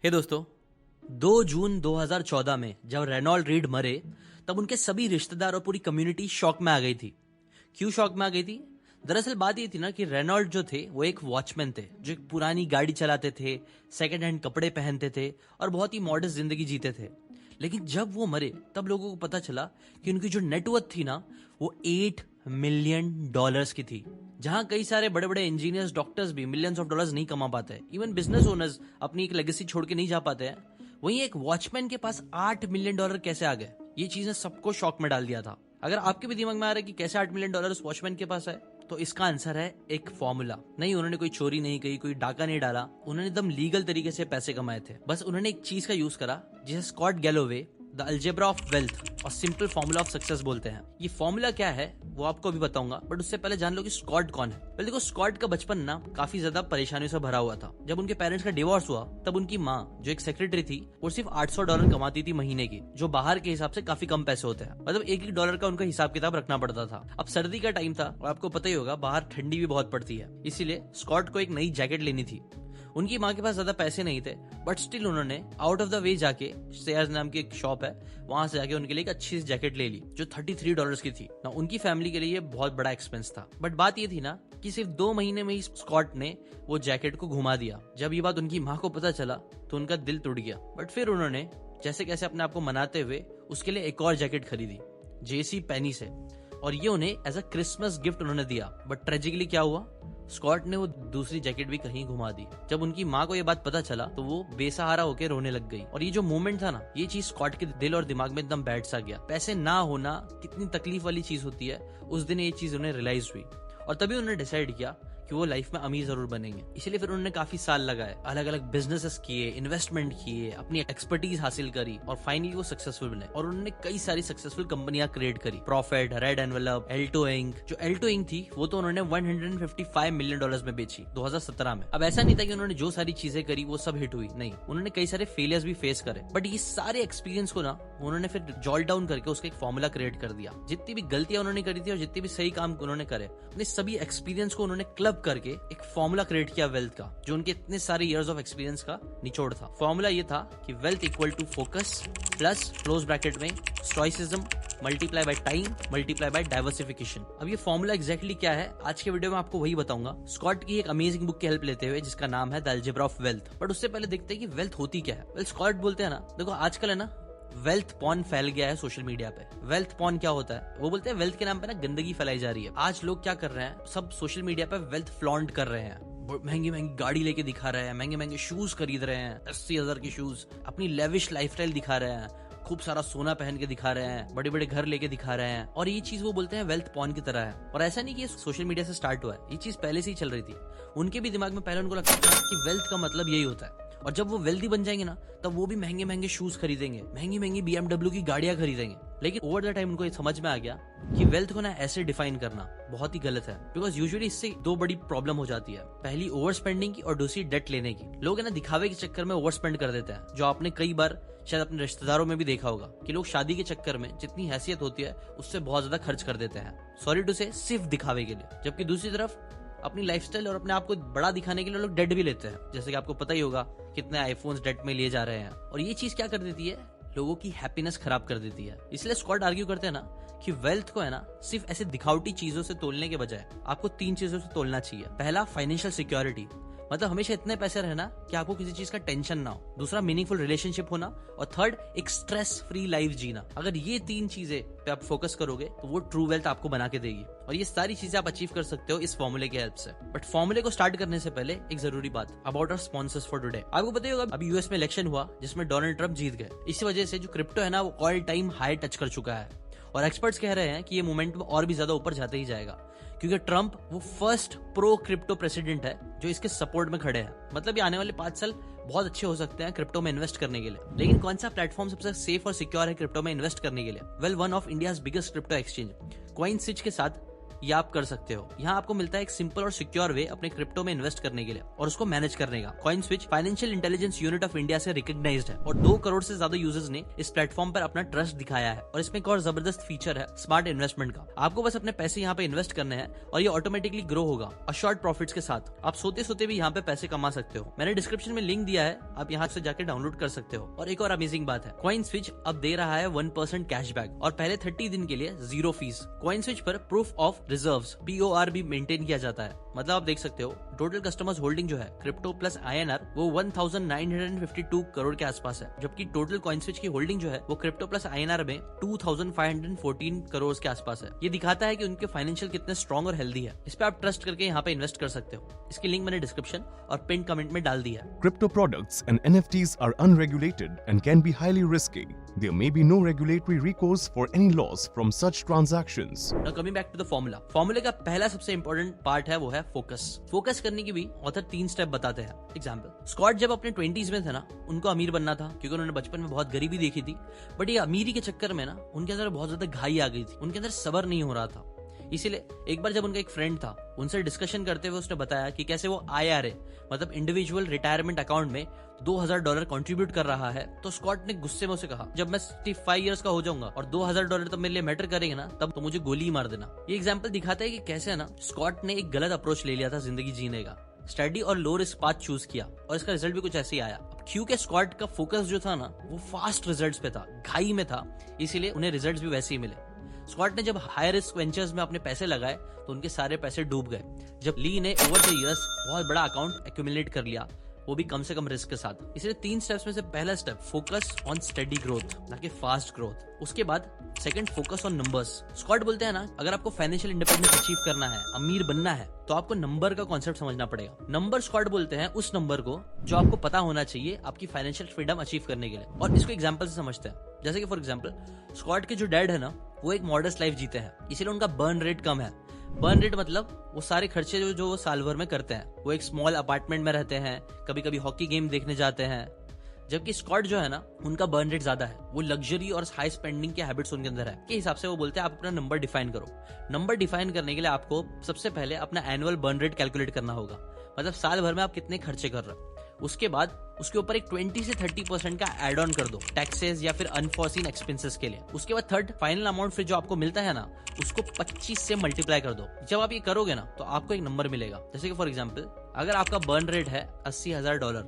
हे दोस्तों, 2 जून 2014 में जब रेनॉल्ड रीड मरे तब उनके सभी रिश्तेदार और पूरी कम्युनिटी शॉक में आ गई थी। क्यों शॉक में आ गई थी? दरअसल बात ये थी ना कि रेनॉल्ड जो थे वो एक वॉचमैन थे जो एक पुरानी गाड़ी चलाते थे, सेकंड हैंड कपड़े पहनते थे और बहुत ही मॉडर्न जिंदगी जीते थे। लेकिन जब वो मरे तब लोगों को पता चला कि उनकी जो नेटवर्थ थी ना वो $8 मिलियन की थी। जहां कई सारे बड़े बड़े इंजीनियर्स, डॉक्टर्स भी मिलियंस ऑफ डॉलर्स नहीं कमा पाते, इवन बिजनेस ओनर्स अपनी एक लेगेसी छोड़ के नहीं जा पाते हैं, वहीं एक वॉचमैन के पास $8 मिलियन कैसे आ गए? ये चीज ने सबको शॉक में डाल दिया था। अगर आपके भी दिमाग में आ रहा है कि कैसे $8 मिलियन उस वॉचमैन के पास है, तो इसका आंसर है एक फॉर्मूला। नहीं, उन्होंने कोई चोरी नहीं की, कोई डाका नहीं डाला, उन्होंने एकदम लीगल तरीके से पैसे कमाए थे। बस उन्होंने एक चीज का यूज करा जिसे Scott Galloway the algebra of wealth और सिंपल फॉर्मूला ऑफ सक्सेस बोलते हैं। ये फॉर्मूला क्या है वो आपको अभी बताऊंगा, बट उससे पहले जान लो कि स्कॉट कौन है। पहले देखो, स्कॉट का बचपन ना काफी ज्यादा परेशानियों से भरा हुआ था। जब उनके पेरेंट्स का डिवोर्स हुआ तब उनकी माँ, जो एक सेक्रेटरी थी, वो सिर्फ $800 कमाती थी महीने की, जो बाहर के हिसाब से काफी कम पैसे होते हैं। मतलब एक $1 का उनका हिसाब किताब रखना पड़ता था। अब सर्दी का टाइम था और आपको पता ही होगा बाहर ठंडी भी बहुत पड़ती है, इसीलिए स्कॉट को एक नई जैकेट लेनी थी। उनकी माँ के पास ज्यादा पैसे नहीं थे, बट स्टिल उन्होंने आउट ऑफ द वे जाके, सेयर्स नाम की एक शॉप है, वहां से जाके उनके लिए एक अच्छी सी जैकेट ले ली जो $33 की थी ना। उनकी फैमिली के लिए ये बहुत बड़ा एक्सपेंस था, बट बात ये थी ना कि सिर्फ 2 महीने में ही स्कॉट ने वो जैकेट को घुमा दिया। जब ये बात उनकी माँ को पता चला तो उनका दिल टूट गया, बट फिर उन्होंने जैसे कैसे अपने आप को मनाते हुए उसके लिए एक और जैकेट खरीदी JC पेनी से, और ये उन्हें एज अ क्रिसमस गिफ्ट उन्होंने दिया। बट ट्रेजिकली क्या हुआ, स्कॉट ने वो दूसरी जैकेट भी कहीं घुमा दी। जब उनकी माँ को ये बात पता चला तो वो बेसहारा होकर रोने लग गई। और ये जो मोमेंट था ना, ये चीज स्कॉट के दिल और दिमाग में एकदम बैठ सा गया। पैसे ना होना कितनी तकलीफ वाली चीज होती है, उस दिन ये चीज उन्हें रियलाइज हुई और तभी उन्होंने डिसाइड किया कि वो लाइफ में अमीर जरूर बनेंगे। इसलिए फिर उन्होंने काफी साल लगाए, अलग अलग बिजनेसेस किए, इन्वेस्टमेंट किए, अपनी एक्सपर्टीज हासिल करी और फाइनली वो सक्सेसफुल बने। और उन्होंने कई सारी सक्सेसफुल कंपनियां क्रिएट करी, profit, red envelope, Alto Inc. जो एल्टो इंक थी वो तो उन्होंने $155 मिलियन में बेची 2017 में। अब ऐसा नहीं था कि उन्होंने जो सारी चीजें करी वो सब हिट हुई, नहीं, उन्होंने कई सारे फेलियर्स भी फेस करे, बट ये सारे एक्सपीरियंस को ना उन्होंने फिर जॉल डाउन करके उसका एक फॉर्मूला क्रिएट कर दिया। जितनी भी गलतियां उन्होंने करी थी और जितने भी सही काम उन्होंने करे, उन्हें सभी एक्सपीरियंस को उन्होंने क्लब करके एक फॉर्मूला क्रिएट किया वेल्थ का, जो उनके इतने सारे इयर्स ऑफ एक्सपीरियंस का निचोड़ था। फॉर्मूला ये था कि wealth equal to focus plus close bracket में stoicism multiply by time multiply by diversification. अब ये फॉर्मूला एग्जैक्टली क्या है, आज के वीडियो में आपको वही बताऊंगा, स्कॉट की एक अमेजिंग बुक की हेल्प लेते हुए जिसका नाम है the algebra of wealth. But उससे पहले देखते हैं कि वेल्थ होती क्या है। वेल, स्कॉट बोलते हैं ना, देखो आजकल है ना वेल्थ पॉर्न फैल गया है सोशल मीडिया पे। वेल्थ पॉर्न क्या होता है? वो बोलते हैं वेल्थ के नाम पे ना गंदगी फैलाई जा रही है। आज लोग क्या कर रहे हैं, सब सोशल मीडिया पे वेल्थ फ्लॉन्ट कर रहे हैं, महंगी महंगी गाड़ी लेके दिखा रहे हैं, महंगे महंगे शूज खरीद रहे हैं, 80,000 के शूज, अपनी लेविश लाइफस्टाइल दिखा रहे हैं, खूब सारा सोना पहन के दिखा रहे हैं, बड़े बड़े घर लेके दिखा रहे हैं, और ये चीज वो बोलते हैं वेल्थ पॉर्न की तरह है। और ऐसा नहीं कि ये सोशल मीडिया से स्टार्ट हुआ है, ये चीज पहले से ही चल रही थी। उनके भी दिमाग में पहले उनको लगता था कि वेल्थ का मतलब यही होता है, और जब वो वेल्दी बन जाएंगे ना तब वो भी महंगे महंगे शूज खरीदेंगे, महंगी महंगी BMW की गाड़ियां खरीदेंगे। लेकिन ओवर द टाइम उनको ये समझ में आ गया कि वेल्थ को ना ऐसे डिफाइन करना बहुत ही गलत है, बिकॉज यूजुअली इससे 2 बड़ी प्रॉब्लम हो जाती है। पहली ओवर स्पेंडिंग की और दूसरी डेट लेने की। लोग है ना दिखावे के चक्कर में ओवर स्पेंड कर देते हैं, जो आपने कई बार शायद अपने रिश्तेदारों में भी देखा होगा कि लोग शादी के चक्कर में जितनी हैसियत होती है उससे बहुत ज्यादा खर्च कर देते हैं, सॉरी टू से, सिर्फ दिखावे के लिए। जबकि दूसरी तरफ अपनी लाइफस्टाइल और अपने आप को बड़ा दिखाने के लिए लोग डेट भी लेते हैं, जैसे कि आपको पता ही होगा कितने आईफोन्स डेट में लिए जा रहे हैं। और ये चीज क्या कर देती है, लोगों की हैप्पीनेस खराब कर देती है। इसलिए स्कॉट आर्ग्यू करते हैं ना कि वेल्थ को है ना सिर्फ ऐसे दिखावटी चीजों से तोलने के बजाय आपको 3 चीजों से तोलना चाहिए। पहला, फाइनेंशियल सिक्योरिटी, मतलब हमेशा इतने पैसे रहना कि आपको किसी चीज का टेंशन ना हो। दूसरा, मीनिंगफुल रिलेशनशिप होना, और थर्ड, एक स्ट्रेस फ्री लाइफ जीना। अगर ये 3 चीजें पे आप फोकस करोगे तो वो ट्रू वेल्थ आपको बना के देगी, और ये सारी चीजें आप अचीव कर सकते हो इस फॉर्मूले की हेल्प से। बट फॉर्मूले को स्टार्ट करने से पहले एक जरूरी बात about our sponsors for today. आपको पता ही होगा अभी यूएस में इलेक्शन हुआ जिसमें डोनाल्ड ट्रंप जीत गए। इसी वजह से जो क्रिप्टो है ना वो ऑल टाइम हाई टच कर चुका है, और एक्सपर्ट्स कह रहे हैं कि ये मोमेंटम और भी ज्यादा ऊपर जाते ही जाएगा, क्योंकि ट्रंप वो फर्स्ट प्रो क्रिप्टो प्रेसिडेंट है जो इसके सपोर्ट में खड़े हैं। मतलब ये आने वाले 5 साल बहुत अच्छे हो सकते हैं क्रिप्टो में इन्वेस्ट करने के लिए। लेकिन कौन सा प्लेटफॉर्म सबसे सेफ और सिक्योर है क्रिप्टो में इन्वेस्ट करने के लिए? Well, one of India's biggest crypto exchange CoinSwitch के साथ ये आप कर सकते हो। यहाँ आपको मिलता है एक सिंपल और सिक्योर वे अपने क्रिप्टो में इन्वेस्ट करने के लिए और उसको मैनेज करने का। CoinSwitch financial intelligence unit of India से रिकॉग्नाइज्ड है और 2 करोड़ से ज्यादा यूजर्स ने इस प्लेटफॉर्म पर अपना ट्रस्ट दिखाया है। और इसमें एक और जबरदस्त फीचर है स्मार्ट इन्वेस्टमेंट का। आपको बस अपने पैसे यहाँ पे इन्वेस्ट करने हैं और ये ऑटोमेटिकली ग्रो होगा और शॉर्ट प्रॉफिट्स के साथ। आप सोते सोते भी यहाँ पे पैसे कमा सकते हो। मैंने डिस्क्रिप्शन में लिंक दिया है, आप यहाँ से जाके डाउनलोड कर सकते हो। और एक और अमेजिंग बात है, कॉइनस्विच अब दे रहा है 1% कैशबैक और पहले 30 दिन के लिए 0 फीस। कॉइनस्विच पर प्रूफ ऑफ रिजर्व्स POR भी मेंटेन किया जाता है। मतलब आप देख सकते हो टोटल कस्टमर्स होल्डिंग जो है क्रिप्टो प्लस INR वो 1952 करोड़ के आसपास है, जबकि टोटल कॉइनस्विच की होल्डिंग जो है वो क्रिप्टो प्लस INR में 2514 करोड़ के आसपास है। ये दिखाता है कि उनके फाइनेंशियल कितने स्ट्रॉन्ग और हेल्दी है। इस पे आप ट्रस्ट करके यहाँ पे इन्वेस्ट कर सकते हो। इसकी लिंक मैंने डिस्क्रिप्शन और पिन कमेंट में डाल दी है। Crypto products and NFTs are unregulated and can be highly risky. There may be no regulatory recourse for any loss from such transactions. Now coming back to the formula. फॉर्मूले का पहला सबसे important part है वो है focus. Focus करने की भी ऑथर 3 स्टेप बताते हैं। एग्जाम्पल, स्कॉट जब अपने 20s में थे ना, उनको अमीर बनना था क्योंकि उन्होंने बचपन में बहुत गरीबी देखी थी। बट ये अमीरी के चक्कर में ना उनके अंदर बहुत ज्यादा घाई आ गई थी, उनके अंदर सब्र नहीं हो रहा था। इसीलिए एक बार जब उनका एक फ्रेंड था, उनसे डिस्कशन करते हुए उसने बताया कि कैसे वो IRA मतलब इंडिविजुअल रिटायरमेंट अकाउंट में $2000 कंट्रीब्यूट कर रहा है। तो स्कॉट ने गुस्से में उसे कहा, जब मैं 65 इयर्स का हो जाऊंगा और $2000 तब मेरे लिए मैटर करेंगे ना, तब तो मुझे गोली ही मार देना। ये एग्जाम्पल दिखाता है कि कैसे है ना स्कॉट ने एक गलत अप्रोच ले लिया था जिंदगी जीने का, स्टडी और लो रिस्क पाथ चूज किया और इसका रिजल्ट भी कुछ ऐसे ही आया। क्योंकि स्कॉट का फोकस जो था ना वो फास्ट रिजल्ट्स पे था, घाई में था, इसीलिए उन्हें रिजल्ट्स भी वैसे ही मिले। स्कॉट ने जब हाई रिस्क वेंचर्स में अपने पैसे लगाए तो उनके सारे पैसे डूब गए। जब ली ने ओवर द इयर्स बहुत बड़ा अकाउंट एक्यूमुलेट कर लिया, वो भी कम से कम रिस्क के साथ। इसलिए 3 स्टेप्स में से पहला step focus on study growth, ना कि फास्ट ग्रोथ। उसके बाद second focus on numbers. Scott बोलते हैं ना, अगर आपको फाइनेंशियल इंडिपेंडेंस अचीव करना है, अमीर बनना है, तो आपको नंबर का कॉन्सेप्ट समझना पड़ेगा। नंबर स्कॉट बोलते हैं उस नंबर को जो आपको पता होना चाहिए आपकी फाइनेंशियल फ्रीडम अचीव करने के लिए। और इसको एग्जाम्पल से समझते हैं। जैसे कि फॉर एग्जाम्पल स्कॉट के जो डैड है ना, वो एक मॉडर्स्ट लाइफ जीते हैं, इसीलिए उनका बर्न रेट कम है। बर्न रेट मतलब वो सारे खर्चे जो वो साल भर में करते हैं। वो एक स्मॉल अपार्टमेंट में रहते हैं, कभी कभी हॉकी गेम देखने जाते हैं। जबकि स्कॉट जो है ना, उनका बर्न रेट ज्यादा है, वो लग्जरी और हाई स्पेंडिंग के हैबिट्स उनके अंदर है। के हिसाब से वो बोलते हैं आप अपना नंबर डिफाइन करो। नंबर डिफाइन करने के लिए आपको सबसे पहले अपना एनुअल बर्न रेट कैलकुलेट करना होगा, मतलब साल भर में आप कितने खर्चे कर रहे हो। उसके बाद उसके ऊपर एक 20 से 30% का एड ऑन कर दो टैक्सेस या फिर अनफॉर्सीन एक्सपेंसेस के लिए। उसके बाद थर्ड फाइनल अमाउंट फिर जो आपको मिलता है ना, उसको 25 से मल्टीप्लाई कर दो। जब आप ये करोगे ना तो आपको एक नंबर मिलेगा। जैसे कि फॉर एग्जांपल अगर आपका बर्न रेट है $80,000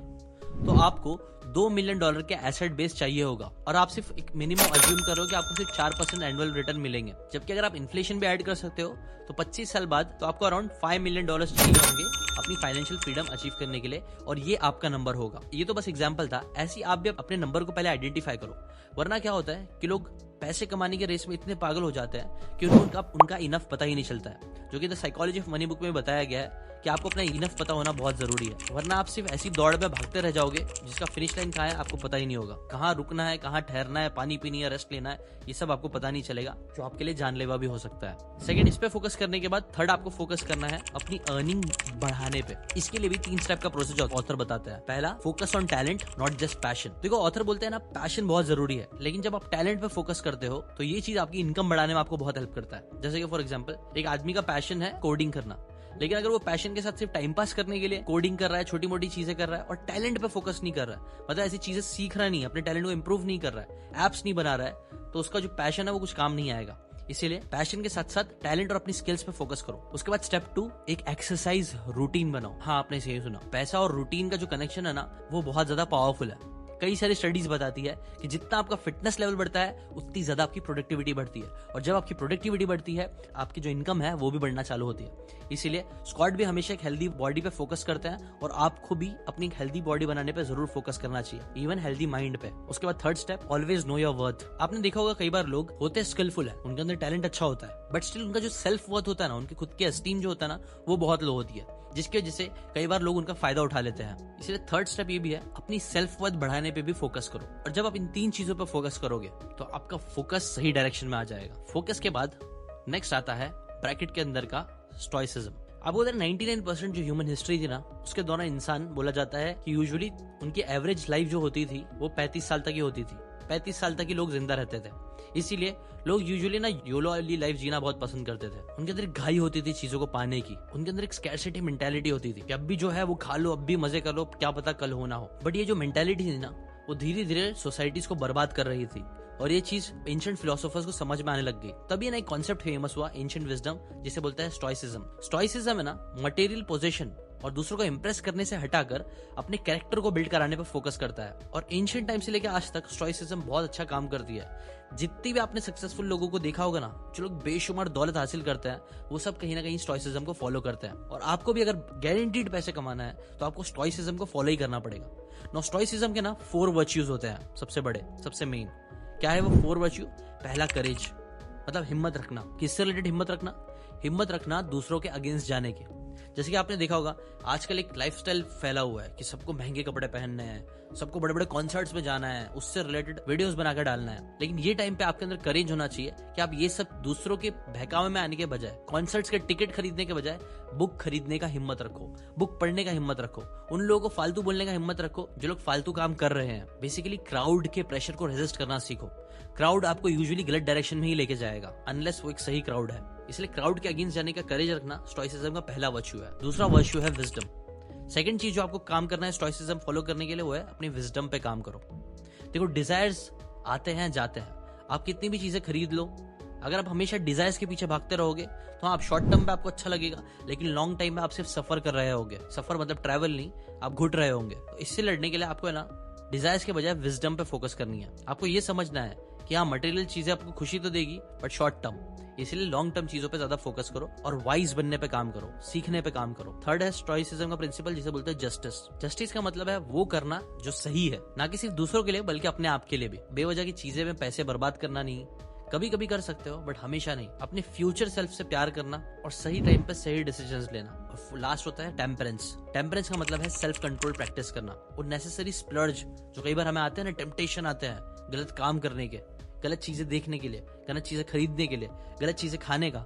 तो आपको $2 मिलियन के एसेट बेस चाहिए होगा और आप सिर्फ एक मिनिमम अज्यूम करो कि आपको सिर्फ 4% एनुअल रिटर्न मिलेंगे। जबकि अगर आप इन्फ्लेशन भी ऐड कर सकते हो तो 25 साल बाद तो आपको अराउंड $5 मिलियन चाहिए होंगे अपनी फाइनेंशियल फ्रीडम अचीव करने के लिए, और ये आपका नंबर होगा। ये तो बस एग्जांपल था, ऐसे आप भी अपने नंबर को पहले आइडेंटिफाई करो। वरना क्या होता है कि लोग पैसे कमाने के रेस में इतने पागल हो जाते हैं कि उनका इनफ पता ही नहीं चलता है, जो कि the psychology of money book में बताया गया है कि आपको अपना इनफ पता होना बहुत जरूरी है। वरना आप सिर्फ ऐसी दौड़ में भागते रह जाओगे जिसका फिनिश लाइन कहाँ है आपको पता ही नहीं होगा। कहाँ रुकना है, कहाँ ठहरना है, पानी पीनी है, रेस्ट लेना है, ये सब आपको पता नहीं चलेगा, जो आपके लिए जानलेवा भी हो सकता है। सेकंड, इस पे फोकस करने के बाद थर्ड आपको फोकस करना है अपनी अर्निंग बढ़ाने पे। इसके लिए भी 3 स्टेप का प्रोसेस ऑथर बताता है। पहला, focus on talent not just passion. देखो ऑथर बोलते हैं ना, पैशन बहुत जरूरी है, लेकिन जब आप टैलेंट पे फोकस करते हो तो ये चीज आपकी इनकम बढ़ाने में आपको बहुत हेल्प करता है। जैसे कि फॉर एग्जांपल एक आदमी का पैशन है कोडिंग करना, लेकिन अगर वो पैशन के साथ सिर्फ टाइम पास करने के लिए कोडिंग कर रहा है, छोटी मोटी चीजें कर रहा है और टैलेंट पे फोकस नहीं कर रहा है, मतलब ऐसी चीजें सीख रहा नहीं है, अपने टैलेंट को इंप्रूव नहीं कर रहा है, एप्स नहीं बना रहा है, तो उसका जो पैशन है वो कुछ काम नहीं आएगा। इसीलिए पैशन के साथ साथ टैलेंट और अपनी स्किल्स पे फोकस करो। उसके बाद स्टेप 2, एक एक्सरसाइज रूटीन बनाओ। हाँ, आपने सही सुना, पैसा और रूटीन का जो कनेक्शन है ना, वो बहुत ज्यादा पावरफुल है। कई सारी स्टडीज बताती है कि जितना आपका फिटनेस लेवल बढ़ता है उतनी ज्यादा आपकी प्रोडक्टिविटी बढ़ती है, और जब आपकी प्रोडक्टिविटी बढ़ती है आपकी जो इनकम है वो भी बढ़ना चालू होती है। इसीलिए स्कॉट भी हमेशा एक हेल्दी बॉडी पे फोकस करते हैं, और आपको भी अपनी हेल्दी बॉडी बनाने पे जरूर फोकस करना चाहिए, इवन हेल्दी माइंड पे। उसके बाद third step, always know your worth. आपने देखा होगा कई बार लोग होते स्किलफुल है, उनके अंदर टैलेंट अच्छा होता है, बट स्टिल उनका जो सेल्फ वर्थ होता है ना, उनकी खुद की एस्टीम जो होता है ना, वो बहुत लो होती है, जिसकी वजह से कई बार लोग उनका फायदा उठा लेते हैं। इसलिए थर्ड स्टेप ये भी है, अपनी सेल्फ वर्थ बढ़ाने पे भी फोकस करो। और जब आप इन 3 चीजों पे फोकस करोगे तो आपका फोकस सही डायरेक्शन में आ जाएगा। फोकस के बाद नेक्स्ट आता है ब्रैकेट के अंदर का स्टोइसिज्म। आपको उधर 99% जो ह्यूमन हिस्ट्री थी ना, उसके दौरान इंसान बोला जाता है कि यूजुअली उनकी एवरेज लाइफ जो होती थी वो 35 साल तक ही होती थी। 35 साल तक ही लोग जिंदा रहते थे। इसीलिए लोग यूजुअली ना योलो वाली लाइफ जीना बहुत पसंद करते थे। उनके अंदर एक घाई होती थी चीजों को पाने की, उनके अंदर एक स्कैरसिटी मेंटालिटी होती थी कि अब भी जो है वो खा लो, अब भी मजे कर लो, क्या पता कल हो ना हो। बट ये जो मेंटालिटी थी ना, वो धीरे धीरे सोसाइटीज को बर्बाद कर रही थी और ये चीज एंशिएंट फिलोसोफर्स को समझ में आने लग गई। तभी ना एक कॉन्सेप्ट फेमस हुआ एंशिएंट विजडम, जिसे बोलते हैं स्टोइसिज्म। स्टोइसिज्म है ना मटेरियल पोजेशन और दूसरों को इंप्रेस करने से हटाकर अपने कैरेक्टर को बिल्ड कराने पर फोकस करता है। और एंशिएंट टाइम से लेकर आज तक स्टोइसिज्म बहुत अच्छा काम करती है। जितनी भी आपने सक्सेसफुल लोगों को देखा होगा ना, जो लोग बेशुमार दौलत हासिल करते हैं, वो सब कहीं ना कहीं स्टोइसिज्म को फॉलो करते हैं। और आपको भी अगर गारंटीड पैसे कमाना है तो आपको स्टोइसिज्म को फॉलो ही करना पड़ेगा। नो स्टोइसिज्म के ना 4 वर्च्यूज होते हैं सबसे बड़े, सबसे मेन। क्या है वो 4 वर्च्यू? पहला करेज, मतलब हिम्मत रखना। किससे रिलेटेड हिम्मत रखना? हिम्मत रखना दूसरों के अगेंस्ट जाने की। जैसे कि आपने देखा होगा आजकल एक लाइफस्टाइल फैला हुआ है कि सबको महंगे कपड़े पहनने हैं, सबको बड़े बड़े कॉन्सर्ट्स में जाना है, उससे रिलेटेड वीडियोस बनाकर डालना है। लेकिन ये टाइम पे आपके अंदर करेज होना चाहिए कि आप ये सब दूसरों के बहकावे में आने के बजाय, कॉन्सर्ट्स के टिकट खरीदने के बजाय बुक खरीदने का हिम्मत रखो, बुक पढ़ने का हिम्मत रखो, उन लोगों को फालतू बोलने का हिम्मत रखो जो लोग फालतू काम कर रहे हैं। बेसिकली क्राउड के प्रेशर को रेजिस्ट करना सीखो। क्राउड आपको यूजुअली गलत डायरेक्शन में ही लेके जाएगा अनलेस वो एक सही क्राउड है। इसलिए क्राउड के अगेंस्ट जाने का करेज रखना स्टोइसिज्म का पहला वर्च्यू है। दूसरा वर्च्यू है विजडम। सेकंड चीज जो आपको काम करना है स्टोइसिज्म फॉलो करने के लिए, वो है अपनी विजडम पे काम करो। देखो डिजायर्स आते हैं जाते हैं, आप कितनी भी चीजें खरीद लो, अगर आप हमेशा डिजायर्स के पीछे भागते रहोगे तो आप शॉर्ट टर्म पे आपको अच्छा लगेगा, लेकिन लॉन्ग टाइम में आप सिर्फ सफर कर रहे होगे। सफर मतलब ट्रैवल नहीं, आप घुट रहे होंगे। तो इससे लड़ने के लिए आपको है ना डिजायर्स के बजाय विजडम पे फोकस करनी है। आपको ये समझना है कि हाँ मटेरियल चीजें आपको खुशी तो देगी बट शॉर्ट टर्म, इसलिए लॉन्ग टर्म चीजों पे ज्यादा फोकस करो और वाइज बनने पे काम करो, सीखने पे काम करो। थर्ड है स्टोइसिज्म का प्रिंसिपल, जिसे बोलते हैं जस्टिस। जस्टिस का मतलब है वो करना जो सही है, ना कि सिर्फ दूसरों के लिए बल्कि अपने आप के लिए भी। बेवजह की चीजें में पैसे बर्बाद करना नहीं, कभी कभी कर सकते हो बट हमेशा नहीं। अपने फ्यूचर सेल्फ से प्यार करना और सही टाइम पे सही डिसीजंस लेना। और लास्ट होता है टेम्परेंस। टेम्परेंस का मतलब है सेल्फ कंट्रोल प्रैक्टिस करना। और नेसेसरी स्प्लर्ज जो कई बार हमें आते हैं ना, टेम्पटेशन आते हैं गलत काम करने के, गलत चीजें देखने के लिए, गलत चीजें खरीदने के लिए, गलत चीजें खाने का,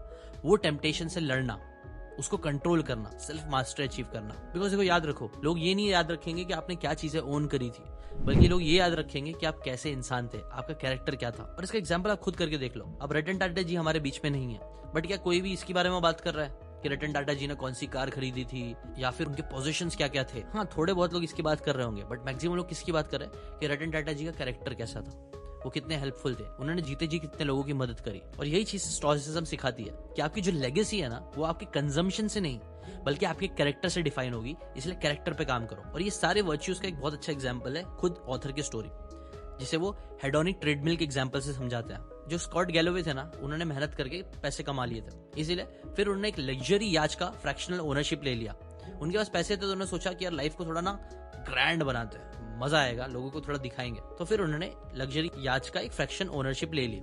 वो टेम्पटेशन से लड़ना, उसको कंट्रोल करना, सेल्फ मास्टरी अचीव करना। बिकॉज देखो याद रखो, लोग ये नहीं याद रखेंगे कि आपने क्या चीजें ओन करी थी, बल्कि लोग ये याद रखेंगे कि आप कैसे इंसान थे, आपका कैरेक्टर क्या था। और इसका एग्जांपल आप खुद करके देख लो। अब रतन टाटा जी हमारे बीच में नहीं है, बट क्या कोई भी इसके बारे में बात कर रहा है कि रतन टाटा जी ने कौन सी कार खरीदी थी या फिर उनके पोजीशंस क्या क्या थे? हाँ, थोड़े बहुत लोग इसकी बात कर रहे होंगे, बट मैक्सिमम लोग किसकी बात कर रहे हैं कि रतन टाटा जी का कैरेक्टर कैसा था, वो कितने हेल्पफुल थे, उन्होंने जीते जी कितने लोगों की मदद करी। और यही चीज स्टोइसिज्म सिखाती है कि आपकी जो लेगेसी है ना, वो आपके कंजम्पशन से नहीं बल्कि आपके कैरेक्टर से डिफाइन होगी। इसलिए कैरेक्टर पे काम करो। और ये सारे वर्च्यूज का एक बहुत अच्छा एग्जांपल है खुद ऑथर की स्टोरी, जिसे वो हेडोनिक ट्रेडमिल के एग्जांपल से समझाते हैं। जो स्कॉट गैलोवे थे ना, उन्होंने मेहनत करके पैसे कमा लिए थे, इसीलिए फिर उन्होंने एक लग्जरी याच का फ्रैक्शनल ओनरशिप ले लिया। उनके पास पैसे थे तो उन्होंने सोचा कि यार लाइफ को थोड़ा ना ग्रैंड बनाते हैं, मजा आएगा, लोगों को थोड़ा दिखाएंगे। तो फिर उन्होंने लग्जरी याच का एक फ्रैक्शन ओनरशिप ले ली।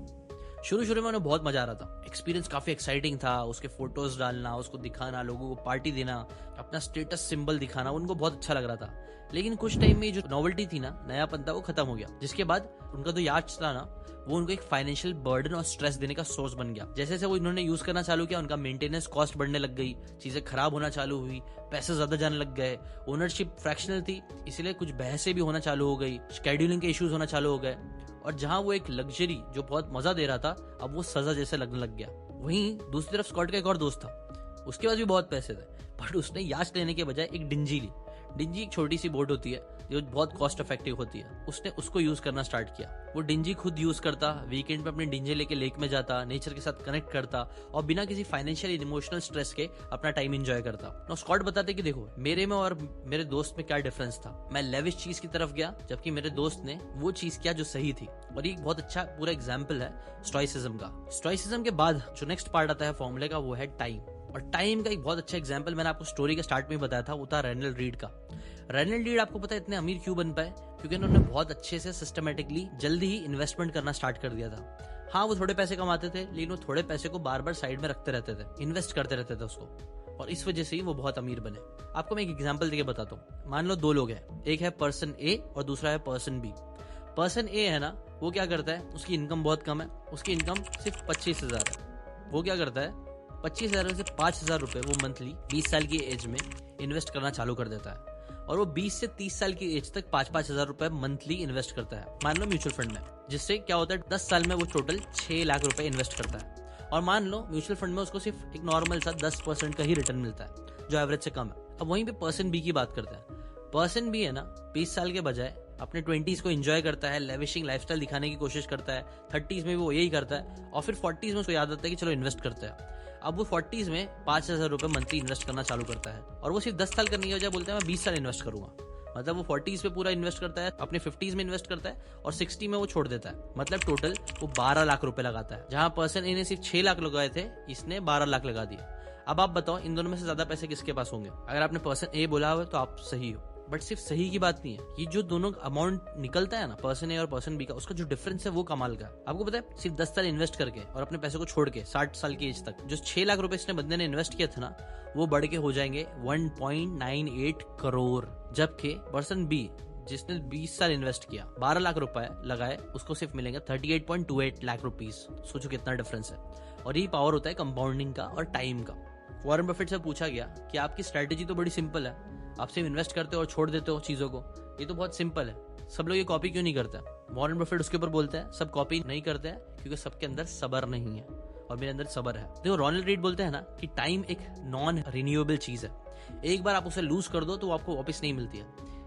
शुरू शुरू में उन्हें बहुत मजा आ रहा था, एक्सपीरियंस काफी एक्साइटिंग था, उसके फोटोज डालना, उसको दिखाना, लोगों को पार्टी देना, अपना स्टेटस सिंबल दिखाना, उनको बहुत अच्छा लग रहा था। लेकिन कुछ टाइम में जो नॉवेल्टी थी ना, नयापन था, वो खत्म हो गया। जिसके बाद उनका जो याच था ना, वो उनको एक फाइनेंशियल बर्डन और स्ट्रेस देने का सोर्स बन गया। जैसे जैसे वो इन्होंने यूज करना चालू किया, उनका मेंटेनेंस कॉस्ट बढ़ने लग गई, चीजें खराब होना चालू हुई, पैसे ज्यादा जाने लग गए। ओनरशिप फ्रैक्शनल थी, इसलिए कुछ बहसें भी होना चालू हो गई, शेड्यूलिंग के इश्यूज होना चालू हो गए। और जहां वो एक लग्जरी जो बहुत मजा दे रहा था, अब वो सजा जैसे लगने लग गया। वहीं दूसरी तरफ स्कॉट का एक और दोस्त था, उसके पास भी बहुत पैसे थे, बट उसने याच लेने के बजाय एक डिंजी ली। डिंजी एक छोटी सी बोट होती है जो बहुत कॉस्ट इफेक्टिव होती है, उसने उसको यूज करना स्टार्ट किया। वो डिंजी खुद यूज करता, वीकेंड पे अपने डिंजे लेके लेक में जाता, नेचर के साथ कनेक्ट करता और बिना किसी फाइनेंशियल इमोशनल स्ट्रेस के अपना टाइम एंजॉय करता। तो स्कॉट बताते कि देखो मेरे में और मेरे दोस्त में क्या डिफरेंस था, मैं लेविश चीज की तरफ गया जबकि मेरे दोस्त ने वो चीज किया जो सही थी। और ये एक बहुत अच्छा पूरा एग्जाम्पल है स्टोइसिज्म का। स्टोइसिज्म के बाद जो नेक्स्ट पार्ट आता है फॉर्मूले का, वो है टाइम। और टाइम का एक बहुत अच्छा एग्जाम्पल मैंने आपको स्टोरी के स्टार्ट में बताया था, वो था रेनल्ड रीड का। रेनल्ड रीड आपको पता है इतने अमीर क्यों बन पाए? क्योंकि उन्होंने बहुत अच्छे से सिस्टमेटिकली जल्दी ही इन्वेस्टमेंट करना स्टार्ट कर दिया था। हाँ, वो थोड़े पैसे कमाते थे, लेकिन वो थोड़े पैसे को बार बार साइड में रखते रहते थे, इन्वेस्ट करते रहते थे उसको, और इस वजह से ही वो बहुत अमीर बने। आपको मैं एक एग्जाम्पल देके बताता हूँ। मान लो दो लोग हैं, एक है पर्सन ए और दूसरा है पर्सन बी। पर्सन ए है ना, वो क्या करता है, उसकी इनकम बहुत कम है, उसकी इनकम सिर्फ 25,000 है। वो क्या करता है, 25,000 में से 5,000 रुपए वो मंथली 20 साल की एज में इन्वेस्ट करना चालू कर देता है। और वो 20 से 30 साल की एज तक 5-5 हजार रुपए मंथली इन्वेस्ट करता है, मान लो म्यूचुअल फंड में, जिससे क्या होता है 10 साल में वो टोटल 6 लाख रुपए इन्वेस्ट करता है। और मान लो म्यूचुअल फंड में उसको सिर्फ एक नॉर्मल सा 10% का ही रिटर्न मिलता है, जो एवरेज से कम है। अब वहीं पे पर्सन बी की बात करते हैं। पर्सन बी है ना 20 साल के बजाय अपने 20s को एंजॉय करता है, लेविशिंग लाइफस्टाइल दिखाने की कोशिश करता है, 30s में भी वो यही करता है, और फिर 40s में उसको याद आता है कि चलो इन्वेस्ट करते हैं। अब वो 40s में 5,000 रुपए मंथली इन्वेस्ट करना चालू करता है, और वो सिर्फ 10 साल करने की वजह बोलता है मैं 20 साल इन्वेस्ट करूंगा। मतलब वो 40s पे पूरा इन्वेस्ट करता है, अपने 50s में इन्वेस्ट करता है, और 60 में वो छोड़ देता है। मतलब टोटल वो 12 लाख रुपए लगाता है। जहां पर्सन ए ने सिर्फ 6 लाख लगाए थे, इसने 12 लाख लगा दिए। अब आप बताओ इन दोनों में से ज्यादा पैसे किसके पास होंगे? अगर आपने पर्सन ए बोला हो तो आप सही हो, बट सिर्फ सही की बात नहीं है, ये जो दोनों अमाउंट निकलता है ना पर्सन ए और पर्सन बी का, उसका जो डिफरेंस है वो कमाल का। आपको पता है सिर्फ 10 साल इन्वेस्ट करके और अपने पैसे को छोड़ के 60 साल की एज तक जो 6 लाख रुपए इसने बंदे ने इन्वेस्ट किया था ना, वो बढ़ के हो जाएंगे 1.98 करोड़। जबकि पर्सन बी जिसने 20 साल इन्वेस्ट किया, 12 लाख रुपए लगाए, उसको सिर्फ मिलेंगे 38.28 लाख रुपीस। सोचो कितना डिफरेंस है। और यही पावर होता है कंपाउंडिंग का और टाइम का। वॉरेन बफेट से पूछा गया कि आपकी स्ट्रेटेजी तो बड़ी सिंपल है, आप सिर्फ इन्वेस्ट करते हो और छोड़ देते हो चीजों को, ये तो बहुत सिंपल है, सब लोग ये कॉपी क्यों नहीं करते? वॉरेन बफेट उसके ऊपर बोलते हैं सब कॉपी नहीं करते हैं क्योंकि सबके अंदर सब्र नहीं है, और मेरे अंदर सब्र है। देखो रोनाल्ड रीड बोलते हैं ना कि टाइम एक नॉन रिन्यूएबल चीज है, एक बार आप उसे लूज कर दो तो वो आपको वापस नहीं मिलती है।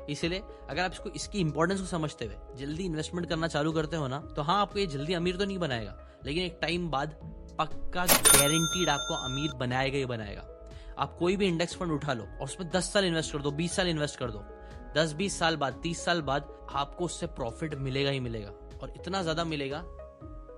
इसलिए अगर आप इसकी इंपॉर्टेंस को समझते हुए जल्दी इन्वेस्टमेंट करना चालू करते हो ना, तो हाँ आपको ये जल्दी अमीर तो नहीं बनाएगा, लेकिन एक टाइम बाद पक्का गारंटीड आपको अमीर बनाएगा ही बनाएगा। आप कोई भी इंडेक्स फंड उठा लो और उसमें 10 साल इन्वेस्ट कर दो, 20 साल इन्वेस्ट कर दो, 10-20 साल बाद, 30 साल बाद आपको उससे प्रॉफिट मिलेगा ही मिलेगा, और इतना ज्यादा मिलेगा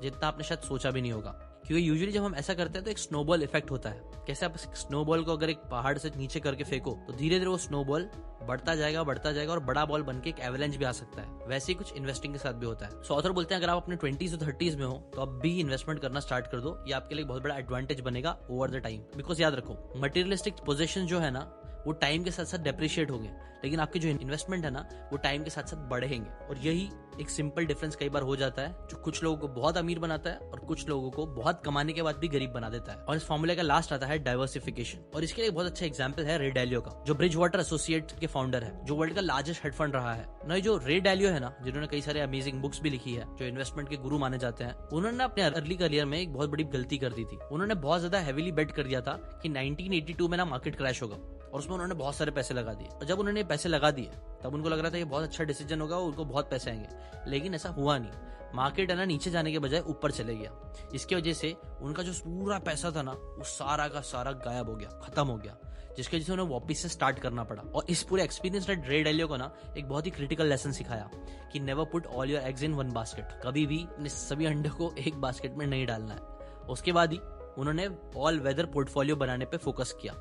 जितना आपने शायद सोचा भी नहीं होगा। क्योंकि यूजुअली जब हम ऐसा करते हैं तो एक स्नोबॉल इफेक्ट होता है। कैसे आप स्नोबॉल को अगर एक पहाड़ से नीचे करके फेंको तो धीरे धीरे वो स्नोबॉल बढ़ता जाएगा और बड़ा बॉल बनके एक एवलांच भी आ सकता है। वैसे ही कुछ इन्वेस्टिंग के साथ भी होता है। सो ऑथर बोलते हैं अगर आप अपने 20s और 30s में हो तो अब भी इन्वेस्टमेंट करना स्टार्ट कर दो, ये आपके लिए बहुत बड़ा एडवांटेज बनेगा ओवर द टाइम। बिकॉज याद रखो मटेरियलिस्टिक पोजीशन जो है ना वो टाइम के साथ साथ डेप्रिशिएट होंगे, लेकिन आपके जो इन्वेस्टमेंट है ना वो टाइम के साथ साथ बढ़ेंगे। और यही एक सिंपल डिफरेंस कई बार हो जाता है जो कुछ लोगों को बहुत अमीर बनाता है और कुछ लोगों को बहुत कमाने के बाद भी गरीब बना देता है। और इस फॉर्मूले का लास्ट आता है डाइवर्सिफिकेशन, और इसके लिए बहुत अच्छा एग्जांपल है रे डैलियो का, जो ब्रिज वाटर एसोसिएट्स के फाउंडर है, जो वर्ल्ड का लार्जेस्ट हेड फंड रहा है ना। जो रे डैलियो है ना, जिन्होंने कई सारे अमेजिंग बुक्स भी लिखी है, जो इन्वेस्टमेंट के गुरु माने जाते हैं, उन्होंने अपने अर्ली करियर में एक बहुत बड़ी गलती कर दी थी। उन्होंने बहुत ज्यादा हेवीली बेट कर दिया था कि 1982 में ना मार्केट क्रैश होगा, और उसमें उन्होंने बहुत सारे पैसे लगा दिए। और जब उन्होंने पैसे लगा दिए तब उनको लग रहा था ये बहुत अच्छा डिसीजन होगा, उनको बहुत पैसे आएंगे, लेकिन ऐसा हुआ नहीं। मार्केट है ना नीचे जाने के बजाय ऊपर चले गया। इसकी वजह से उनका जो पूरा पैसा था ना वो सारा का सारा गायब हो गया, खत्म हो गया, जिसकी वजह से उन्हें वापस से स्टार्ट करना पड़ा। और इस पूरे एक्सपीरियंस ने रे डैलियो को ना एक बहुत ही क्रिटिकल लेसन सिखाया कि never put all your eggs in one basket. कभी भी अपने सभी अंडे को एक बास्केट में नहीं डालना है। उसके बाद ही उन्होंने ऑल वेदर पोर्टफोलियो बनाने पे फोकस किया,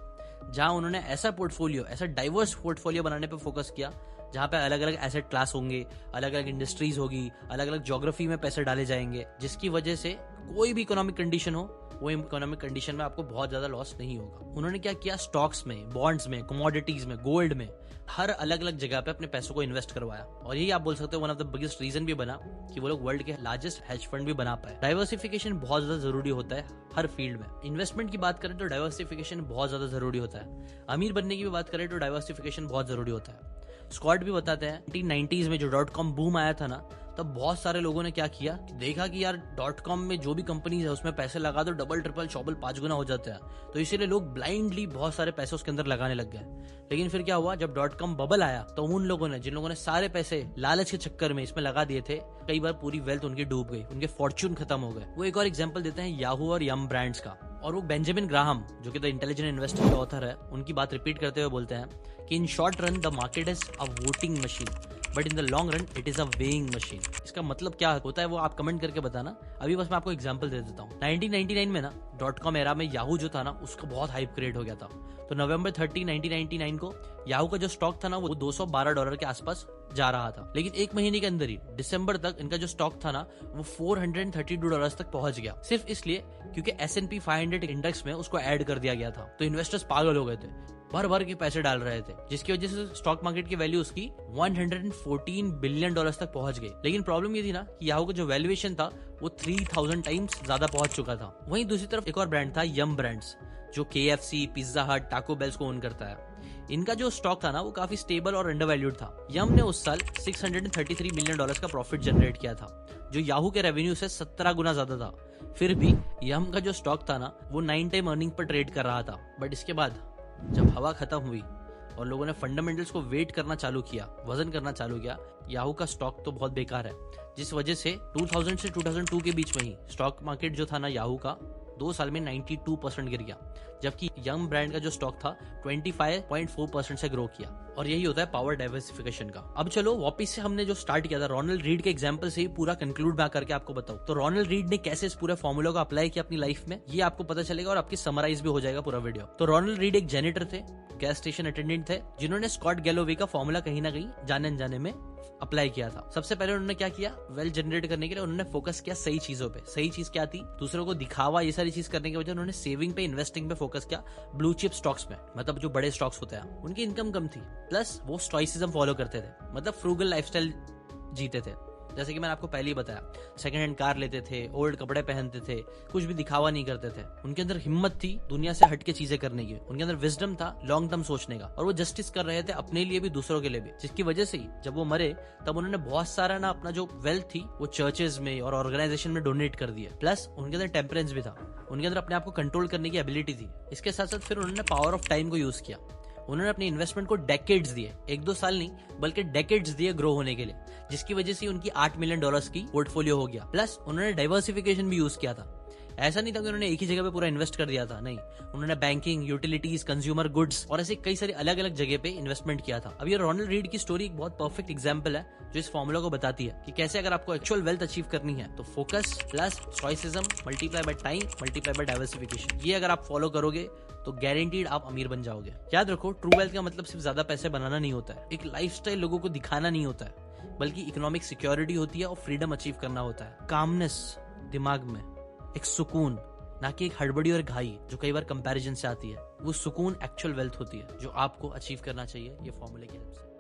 जहां उन्होंने ऐसा डाइवर्स पोर्टफोलियो बनाने पे फोकस किया जहां पे अलग अलग एसेट क्लास होंगे, अलग अलग इंडस्ट्रीज होगी, अलग अलग ज्योग्राफी में पैसे डाले जाएंगे, जिसकी वजह से कोई भी इकोनॉमिक कंडीशन हो वो इकोनॉमिक कंडीशन में आपको बहुत ज्यादा लॉस नहीं होगा। उन्होंने क्या किया, स्टॉक्स में, बॉन्ड्स में, कमोडिटीज में, गोल्ड में, हर अलग अलग जगह पे अपने पैसों को इन्वेस्ट करवाया। और यही आप बोल सकते हो one of the biggest reason भी बना कि वो लोग वर्ल्ड के लार्जेस्ट हेज फंड भी बना पाए। डाइवर्सिफिकेशन बहुत ज्यादा जरूरी होता है हर फील्ड में। इन्वेस्टमेंट की बात करें तो डाइवर्सिफिकेशन बहुत ज्यादा जरूरी होता है। अमीर बनने की भी बात करें तो डाइवर्सिफिकेशन बहुत जरूरी होता है। स्कॉट भी बताते हैं 1990s में जो .com बूम आया था ना, तब बहुत सारे लोगों ने क्या किया, देखा कि यार .com में जो भी कंपनीज है उसमें पैसे लगा दो, डबल ट्रिपल चौबल 5 गुना हो जाता है। तो इसीलिए लोग ब्लाइंडली बहुत सारे पैसे उसके अंदर लगाने लग गए। लेकिन फिर क्या हुआ, जब .com बबल आया तो उन लोगों ने, जिन लोगों ने सारे पैसे लालच के चक्कर में इसमें लगा दिए थे, कई बार पूरी वेल्थ उनकी डूब गई, उनके फॉर्च्यून खत्म हो गए। वो एक और एग्जाम्पल देते हैं याहू और यम ब्रांड्स का। और वो बेंजामिन ग्राहम जो कि द इंटेलिजेंट इन्वेस्टर के ऑथर है, उनकी बात रिपीट करते हुए बोलते हैं कि in short run the market is a voting machine but in the long run it is a weighing machine. इसका मतलब क्या होता है वो आप कमेंट करके बताना। अभी बस मैं आपको एग्जांपल दे देता हूँ। 1999 में ना .com एरा में याहू जो था ना उसका बहुत हाइप क्रिएट हो गया था। तो नवंबर 30, 1999 को याहू का जो स्टॉक था ना वो $212 के आसपास जा रहा था। लेकिन एक महीने के अंदर ही दिसंबर तक इनका जो स्टॉक था ना वो $432 तक पहुंच गया, सिर्फ इसलिए क्योंकि S&P 500 इंडेक्स में उसको ऐड कर दिया गया था। तो इन्वेस्टर्स पागल हो गए थे, भर भर के पैसे डाल रहे थे, जिसकी वजह से स्टॉक मार्केट की वैल्यू उसकी $114 बिलियन तक पहुंच गई। लेकिन प्रॉब्लम ये थी ना कि याहू का जो वैल्यूएशन था वो 3000 टाइम्स ज्यादा पहुंच चुका था। वहीं दूसरी तरफ एक और ब्रांड था यम ब्रांड्स, जो KFC, पिज्जा हट, टाको बेल्स को ओन करता है। इनका जो स्टॉक था ना वो काफी स्टेबल और अंडरवैल्यूड था। यम ने उस साल $633 मिलियन का प्रॉफिट जनरेट किया था, जो याहू के रेवेन्यू से 17 गुना ज्यादा था। फिर भी यम का जो स्टॉक था ना वो 9 टाइम अर्निंग पर ट्रेड कर रहा था। बट इसके बाद जब हवा खत्म हुई और लोगों ने फंडामेंटल्स को वेट करना चालू किया, वजन करना चालू किया, याहू का स्टॉक तो बहुत बेकार है, जिस वजह से 2000 से 2002 के बीच में ही स्टॉक मार्केट जो था ना याहू का 2 साल में 92% गिर गया, जबकि यंग ब्रांड का जो स्टॉक था 25.4% से ग्रो किया। और यही होता है पावर डाइवर्सिफिकेशन का। अब चलो वापस से हमने जो स्टार्ट किया था रोनाल्ड रीड के एग्जांपल से ही पूरा कंक्लूड बैक करके आपको बताऊं तो रोनाल्ड रीड ने कैसे इस पूरे फॉर्मूला को अप्लाई किया अपनी लाइफ में, ये आपको पता चलेगा और आपकी समराइज भी हो जाएगा पूरा वीडियो। तो रोनाल्ड रीड एक जेनेटर थे, गैस स्टेशन अटेंडेंट थे, जिन्होंने स्कॉट गैलोवे का फॉर्मूला कहीं ना कहीं जाने अनजाने में अप्लाई किया था। सबसे पहले उन्होंने क्या किया, वेल्थ जनरेट करने के लिए उन्होंने फोकस किया सही चीजों पे। सही चीज क्या थी, दूसरों को दिखावा ये सारी चीज करने के वजह उन्होंने सेविंग पे, इन्वेस्टिंग पे फोकस किया, ब्लू चिप स्टॉक्स में, मतलब जो बड़े स्टॉक्स होते हैं। उनकी इनकम कम थी, प्लस वो स्टॉइसिज्म फॉलो करते थे, मतलब फ्रूगल लाइफस्टाइल जीते थे। जैसे कि मैंने आपको पहले ही बताया, सेकंड हैंड कार लेते थे, ओल्ड कपड़े पहनते थे, कुछ भी दिखावा नहीं करते थे। उनके अंदर हिम्मत थी दुनिया से हटके चीजें करने की, उनके अंदर विजडम था लॉन्ग टर्म सोचने का, और वो जस्टिस कर रहे थे अपने लिए भी दूसरों के लिए भी, जिसकी वजह से ही जब वो मरे तब उन्होंने बहुत सारा ना अपना जो वेल्थ थी वो चर्चेज में और ऑर्गेनाइजेशन में डोनेट कर दिया। प्लस उनके अंदर टेम्परेंस भी था, उनके अंदर अपने आप को कंट्रोल करने की एबिलिटी थी। इसके साथ साथ फिर उन्होंने पावर ऑफ टाइम को यूज किया। उन्होंने अपनी इन्वेस्टमेंट को डेकेड्स दिए, 1-2 साल नहीं बल्कि डेकेड्स दिए ग्रो होने के लिए, जिसकी वजह से उनकी $8 मिलियन की पोर्टफोलियो हो गया। प्लस उन्होंने डाइवर्सिफिकेशन भी यूज किया था। ऐसा नहीं था कि उन्होंने एक ही जगह पे पूरा इन्वेस्ट कर दिया था, नहीं, उन्होंने बैंकिंग, यूटिलिटीज, कंज्यूमर गुड्स और ऐसे कई सारी अलग अलग जगह पे इन्वेस्टमेंट किया था। अब ये रोनाल्ड रीड की स्टोरी एक बहुत परफेक्ट एग्जांपल है जो इस फॉर्मूला को बताती है कि कैसे अगर आपको एक्चुअल वेल्थ अचीव करनी है तो focus plus stoicism multiply by time multiply by diversification, ये अगर आप फॉलो करोगे तो गारंटीड आप अमीर बन जाओगे। याद रखो, ट्रू वेल्थ का मतलब सिर्फ ज्यादा पैसे बनाना नहीं होता है, एक लाइफस्टाइल लोगों को दिखाना नहीं होता है, बल्कि इकोनॉमिक सिक्योरिटी होती है और फ्रीडम अचीव करना होता है। कामनेस दिमाग में, एक सुकून, ना कि एक हड़बड़ी और घाई जो कई बार कंपैरिजन से आती है। वो सुकून एक्चुअल वेल्थ होती है जो आपको अचीव करना चाहिए ये फॉर्मूले की हेल्प से।